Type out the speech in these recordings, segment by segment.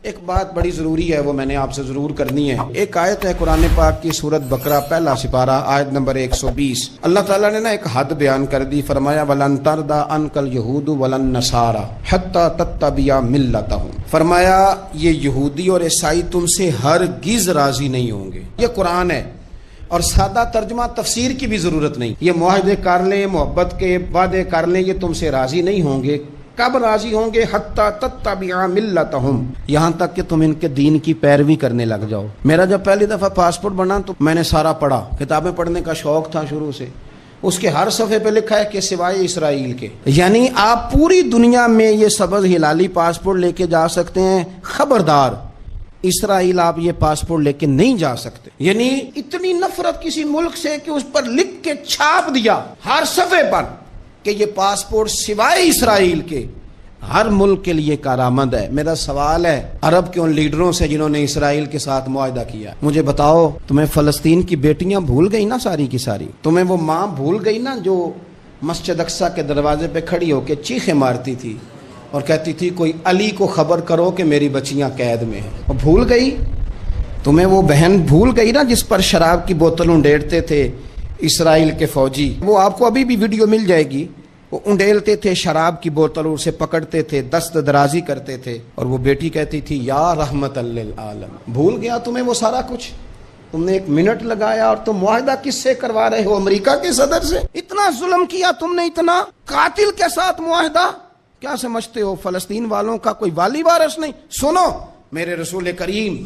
ایک بات بڑی ضروری ہے، وہ میں نے آپ سے ضرور کرنی ہے۔ ایک آیت ہے قرآن پاک کی سورۃ بقرہ پہلا سپارہ آیت نمبر 120۔ اللہ تعالیٰ نے ایک حد بیان کر دی، فرمایا وَلَن تَرْضَىٰ عَنْكَ الْيَهُودُ وَلَا النَّصَارَىٰ حَتَّىٰ تَتَّبِعَ مِلَّتَهُمْ۔ فرمایا یہ یہودی اور عیسائی تم سے ہرگز راضی نہیں ہوں گے۔ یہ قرآن ہے اور سادہ ترجمہ تفسیر کی بھی ضرورت نہیں۔ یہ معاہدے کر لیں، محبت کے وعدے کر لیں، یہ تم سے راضی نہیں ہوں گے۔ کب راضی ہوں گے؟ حتیٰ تتبع ملتہم، یہاں تک کہ تم ان کے دین کی پیروی کرنے لگ جاؤ۔ میرا جب پہلی دفعہ پاسپورٹ بنا تو میں نے سارا پڑھا، کتابیں پڑھنے کا شوق تھا شروع سے۔ اس کے ہر صفحے پہ لکھا ہے کہ سوائے اسرائیل کے، یعنی آپ پوری دنیا میں یہ سبز ہلالی پاسپورٹ لے کے جا سکتے ہیں، خبردار اسرائیل آپ یہ پاسپورٹ لے کے نہیں جا سکتے۔ یعنی اتنی نفرت کسی ملک سے کہ اس پر لکھ کے چھاپ دیا ہر صفحے پر کہ یہ پاسپورٹ سوائے اسرائیل کے ہر ملک کے لیے کارآمد ہے۔ میرا سوال ہے عرب کے ان لیڈروں سے جنہوں نے اسرائیل کے ساتھ معاہدہ کیا، مجھے بتاؤ تمہیں فلسطین کی بیٹیاں بھول گئی نا ساری کی ساری؟ تمہیں وہ ماں بھول گئی نا جو مسجد اقصیٰ کے دروازے پہ کھڑی ہو کے چیخیں مارتی تھی اور کہتی تھی کوئی علی کو خبر کرو کہ میری بچیاں قید میں ہیں؟ اور بھول گئی؟ تمہیں وہ بہن بھول گئی نا جس پر شراب کی بوتل انڈیڑتے تھے اسرائیل کے فوجی؟ وہ آپ کو ابھی بھی ویڈیو مل جائے گی۔ وہ انڈیلتے تھے شراب کی بوتل، اسے پکڑتے تھے، دست درازی کرتے تھے، اور وہ بیٹی کہتی تھی یا رحمت للعالم۔ بھول گیا تمہیں وہ سارا کچھ؟ تم نے 1 منٹ لگایا اور تم معاہدہ کس سے کروا رہے ہو؟ امریکہ کے صدر سے؟ اتنا ظلم کیا تم نے، اتنا قاتل کے ساتھ معاہدہ؟ کیا سمجھتے ہو فلسطین والوں کا کوئی والی وارث نہیں؟ سنو، میرے رسول کریم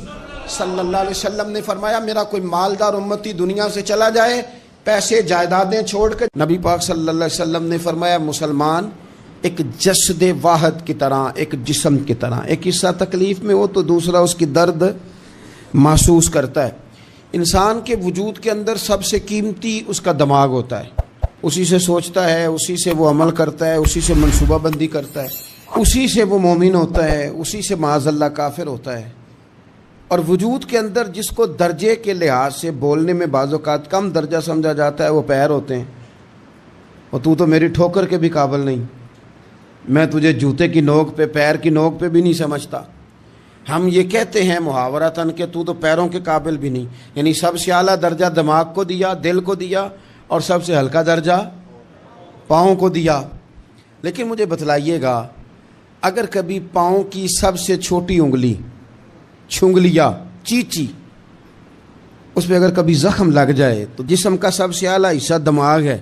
صلی اللہ علیہ وسلم نے فرمایا میرا کوئی مالدار امتی دنیا سے چلا جائے، پیسے جائیدادیں چھوڑ کر، نبی پاک صلی اللہ علیہ وسلم نے فرمایا مسلمان ایک جسد واحد کی طرح، ایک جسم کی طرح، ایک حصہ تکلیف میں ہو تو دوسرا اس کی درد محسوس کرتا ہے۔ انسان کے وجود کے اندر سب سے قیمتی اس کا دماغ ہوتا ہے، اسی سے سوچتا ہے، اسی سے وہ عمل کرتا ہے، اسی سے منصوبہ بندی کرتا ہے، اسی سے وہ مومن ہوتا ہے، اسی سے معاذ اللہ کافر ہوتا ہے۔ اور وجود کے اندر جس کو درجے کے لحاظ سے بولنے میں بعض اوقات کم درجہ سمجھا جاتا ہے وہ پیر ہوتے ہیں۔ اور تو میری ٹھوکر کے بھی قابل نہیں، میں تجھے جوتے کی نوک پہ، پیر کی نوک پہ بھی نہیں سمجھتا۔ ہم یہ کہتے ہیں محاورتاً کہ تو پیروں کے قابل بھی نہیں، یعنی سب سے اعلیٰ درجہ دماغ کو دیا، دل کو دیا، اور سب سے ہلکا درجہ پاؤں کو دیا۔ لیکن مجھے بتلائیے گا اگر کبھی پاؤں کی سب سے چھوٹی انگلی، چھنگلیا، چیچی، اس پہ اگر کبھی زخم لگ جائے تو جسم کا سب سے اعلیٰ حصہ دماغ ہے،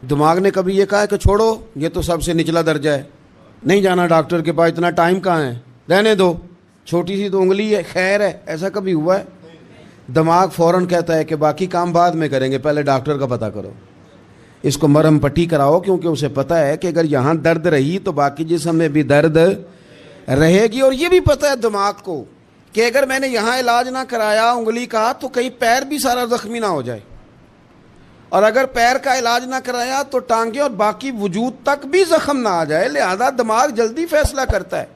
دماغ نے کبھی یہ کہا ہے کہ چھوڑو یہ تو سب سے نچلا درجہ ہے، نہیں جانا ڈاکٹر کے پاس، اتنا ٹائم کہاں ہے، رہنے دو، چھوٹی سی تو انگلی ہے، خیر ہے؟ ایسا کبھی ہوا ہے؟ دماغ فوراً کہتا ہے کہ باقی کام بعد میں کریں گے، پہلے ڈاکٹر کا پتہ کرو، اس کو مرہم پٹی کراؤ، کیونکہ اسے پتہ ہے کہ اگر یہاں درد رہی تو باقی جسم میں بھی درد رہے گی۔ اور یہ بھی پتہ ہے دماغ کو کہ اگر میں نے یہاں علاج نہ کرایا انگلی کا تو کہیں پیر بھی سارا زخمی نہ ہو جائے، اور اگر پیر کا علاج نہ کرایا تو ٹانگیں اور باقی وجود تک بھی زخم نہ آ جائے۔ لہذا دماغ جلدی فیصلہ کرتا ہے،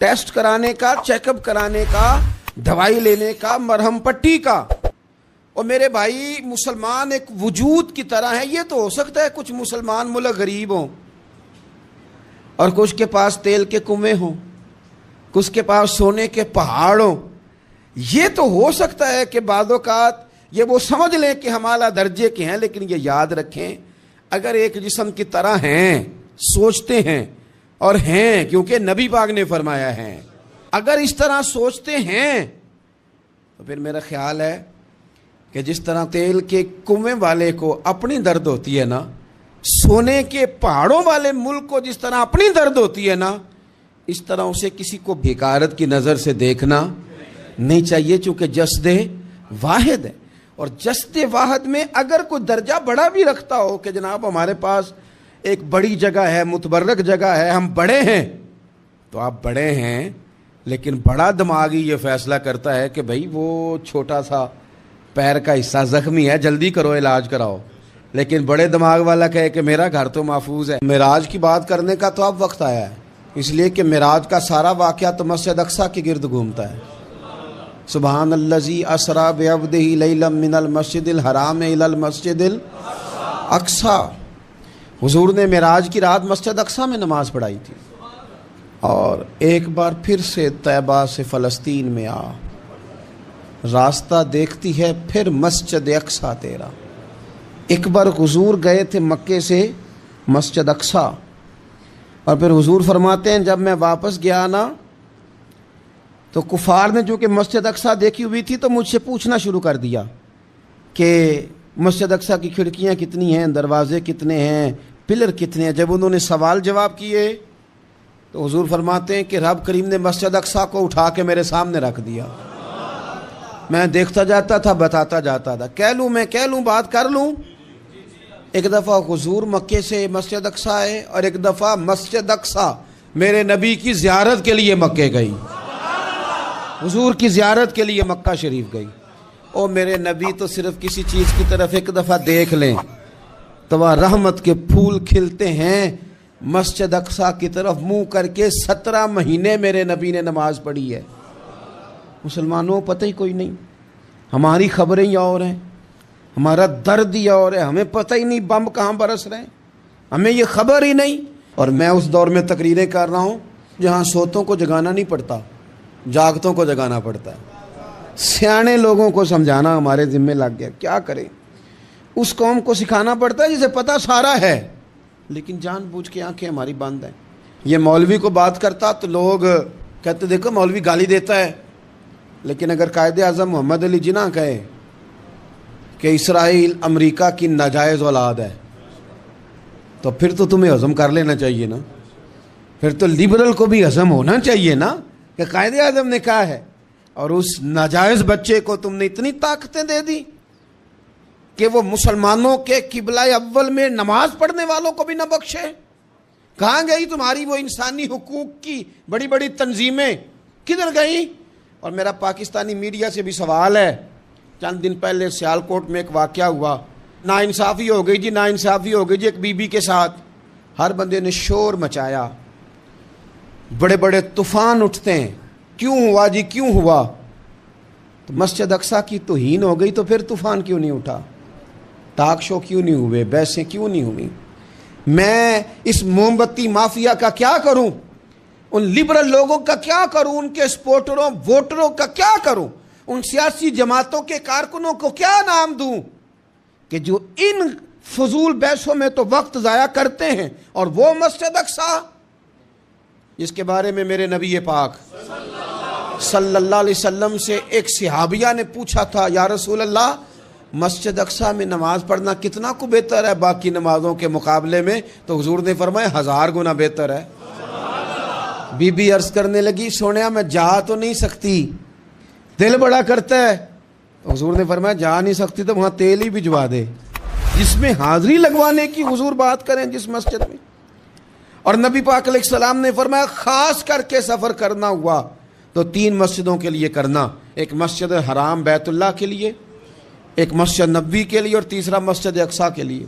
ٹیسٹ کرانے کا، چیک اپ کرانے کا، دوائی لینے کا، مرہم پٹی کا۔ اور میرے بھائی مسلمان ایک وجود کی طرح ہے۔ یہ تو ہو سکتا ہے کچھ مسلمان ملک غریب ہوں اور کچھ کے پاس تیل کے کنویں ہوں، کچھ کے پاس سونے کے پہاڑ ہوں، یہ تو ہو سکتا ہے کہ بعض اوقات یہ وہ سمجھ لیں کہ ہم اعلیٰ درجے کے ہیں، لیکن یہ یاد رکھیں اگر ایک جسم کی طرح ہیں، سوچتے ہیں اور ہیں، کیونکہ نبی پاک نے فرمایا ہے، اگر اس طرح سوچتے ہیں تو پھر میرا خیال ہے کہ جس طرح تیل کے کنویں والے کو اپنی درد ہوتی ہے نا، سونے کے پہاڑوں والے ملک کو جس طرح اپنی درد ہوتی ہے نا، اس طرح اسے کسی کو بھیکارت کی نظر سے دیکھنا نہیں چاہیے، چونکہ جسد واحد ہے۔ اور جسد واحد میں اگر کوئی درجہ بڑا بھی رکھتا ہو کہ جناب ہمارے پاس ایک بڑی جگہ ہے، متبرک جگہ ہے، ہم بڑے ہیں، تو آپ بڑے ہیں، لیکن بڑا دماغی یہ فیصلہ کرتا ہے کہ بھائی وہ چھوٹا سا پیر کا حصہ زخمی ہے، جلدی کرو، علاج کراؤ، لیکن بڑے دماغ والا کہے کہ میرا گھر تو محفوظ ہے۔ معراج کی بات کرنے کا تو اب وقت آیا ہے، اس لیے کہ معراج کا سارا واقعہ تو مسجد اقصیٰ کے گرد گھومتا ہے۔ سبحان الذی اسریٰ بعبدہ لیلا من المسجد الحرام الی المسجد الاقصیٰ۔ حضور نے معراج کی رات مسجد اقصیٰ میں نماز پڑھائی تھی، اور ایک بار پھر سے طیبہ سے فلسطین میں آ، راستہ دیکھتی ہے پھر مسجد اقصیٰ تیرا۔ ایک بار حضور گئے تھے مکے سے مسجد اقصیٰ، اور پھر حضور فرماتے ہیں جب میں واپس گیا نا تو کفار نے جو کہ مسجد اقصیٰ دیکھی ہوئی تھی تو مجھ سے پوچھنا شروع کر دیا کہ مسجد اقصیٰ کی کھڑکیاں کتنی ہیں، دروازے کتنے ہیں، پلر کتنے ہیں۔ جب انہوں نے سوال جواب کیے تو حضور فرماتے ہیں کہ رب کریم نے مسجد اقصیٰ کو اٹھا کے میرے سامنے رکھ دیا۔ میں دیکھتا جاتا تھا، بتاتا جاتا تھا، کہہ لوں بات کر لوں۔ ایک دفعہ حضور مکے سے مسجد اقصیٰ آئے اور ایک دفعہ مسجد اقصیٰ میرے نبی کی زیارت کے لیے مکے گئی، حضور کی زیارت کے لیے مکہ شریف گئی۔ او میرے نبی تو صرف کسی چیز کی طرف ایک دفعہ دیکھ لیں تو وہاں رحمت کے پھول کھلتے ہیں۔ مسجد اقصیٰ کی طرف منہ کر کے 17 مہینے میرے نبی نے نماز پڑھی ہے۔ مسلمانوں پتہ ہی کوئی نہیں، ہماری خبریں ہی اور ہیں، ہمارا درد ہی اور ہے، ہمیں پتہ ہی نہیں بم کہاں برس رہے ہیں، ہمیں یہ خبر ہی نہیں۔ اور میں اس دور میں تقریریں کر رہا ہوں جہاں سوتوں کو جگانا نہیں پڑتا، جاگتوں کو جگانا پڑتا ہے۔ سیانے لوگوں کو سمجھانا ہمارے ذمہ لگ گیا، کیا کریں؟ اس قوم کو سکھانا پڑتا ہے جسے پتہ سارا ہے لیکن جان بوجھ کے آنکھیں ہماری بند ہیں۔ یہ مولوی کو بات کرتا تو لوگ کہتے دیکھو مولوی گالی دیتا ہے، لیکن اگر قائد اعظم محمد علی جناح کہے کہ اسرائیل امریکہ کی ناجائز اولاد ہے تو پھر تو تمہیں ہضم کر لینا چاہیے نا، پھر تو لبرل کو بھی ہضم ہونا چاہیے نا کہ قائد اعظم نے کہا ہے، اور اس ناجائز بچے کو تم نے اتنی طاقتیں دے دی کہ وہ مسلمانوں کے قبلہ اول میں نماز پڑھنے والوں کو بھی نہ بخشے۔ کہاں گئی تمہاری وہ انسانی حقوق کی بڑی بڑی تنظیمیں، کدھر گئی؟ اور میرا پاکستانی میڈیا سے بھی سوال ہے، چند دن پہلے سیالکوٹ میں ایک واقعہ ہوا، ناانصافی ہو گئی جی، ناانصافی ہو گئی جی ایک بی بی کے ساتھ۔ ہر بندے نے شور مچایا، بڑے بڑے طوفان اٹھتے ہیں، کیوں ہوا جی کیوں ہوا؟ تو مسجد اقصیٰ کی توہین ہو گئی تو پھر طوفان کیوں نہیں اٹھا؟ ٹاک شو کیوں نہیں ہوئے؟ بحثیں کیوں نہیں ہوئی؟ میں اس موم بتی مافیا کا کیا کروں؟ ان لبرل لوگوں کا کیا کروں؟ ان کے سپورٹروں ووٹروں کا کیا کروں؟ ان سیاسی جماعتوں کے کارکنوں کو کیا نام دوں کہ جو ان فضول بحثوں میں تو وقت ضائع کرتے ہیں، اور وہ مسجد اقصیٰ جس کے بارے میں میرے نبی پاک صلی اللہ علیہ وسلم سے ایک صحابیہ نے پوچھا تھا، یا رسول اللہ مسجد اقصیٰ میں نماز پڑھنا کتنا کو بہتر ہے باقی نمازوں کے مقابلے میں؟ تو حضور نے فرمایا 1000 گنا بہتر ہے۔ بی بی عرض کرنے لگی، سونیا میں جا تو نہیں سکتی، دل بڑا کرتا ہے۔ تو حضور نے فرمایا جا نہیں سکتی تو وہاں تیل ہی بھجوا دے، جس میں حاضری لگوانے کی حضور بات کریں جس مسجد میں۔ اور نبی پاک علیہ السلام نے فرمایا خاص کر کے سفر کرنا ہوا تو 3 مسجدوں کے لیے کرنا، ایک مسجد حرام بیت اللہ کے لیے، ایک مسجد نبوی کے لیے، اور تیسرا مسجد اقصیٰ کے لیے۔